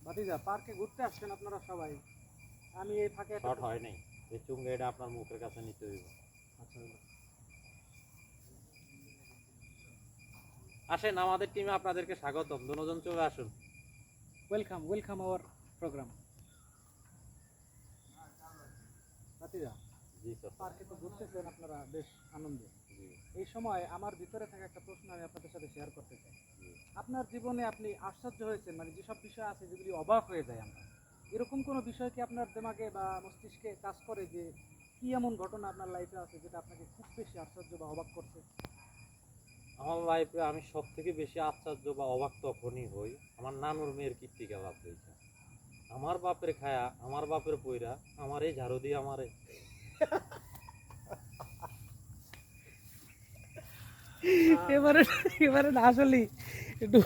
ভাতিজা পার্কে ঘুরতে আসছেন আপনারা সবাই। আমি এই ফাঁকে শর্ট হয় নাই, এই চুঙ্গাইটা আপনার মুখের কাছে নিতে হইব। আচ্ছা আসেন, আমাদের টিমে আপনাদেরকে স্বাগতম। দুজন চলে আসুন। Welcome our programme. ভাতিজা, জি স্যার। পার্কে তো ঘুরতেছেন আপনারা বেশ আনন্দে। জি এই সময় আমার ভিতরে থাকা একটা প্রশ্ন আমি আপনাদের সাথে শেয়ার করতে চাই। জি। আপনার জীবনে আপনি আশ্চর্য হয়েছেন, মানে যেসব বিষয় আছে যেগুলি অবাক হয়ে যায় আমরা, এরকম কোনো বিষয় কি আপনার দিমাগে বা মস্তিষ্কে কাজ করে যে কি এমন ঘটনা আপনার লাইফে আছে যেটা আপনাকে খুব বেশি আশ্চর্য বা অবাক করছে? আমার লাইফে আমি সব থেকে বেশি আশ্চর্য বা অবাক তখনই হই, আমার নানুর মেয়ের কীর্তিকা লাভ হয়েছে। আমার বাপের খায়া, আমার বাপের পইরা, আমার এই ঝাড়ু দিয়ে আমারে এবারে এবারে আসলে একটু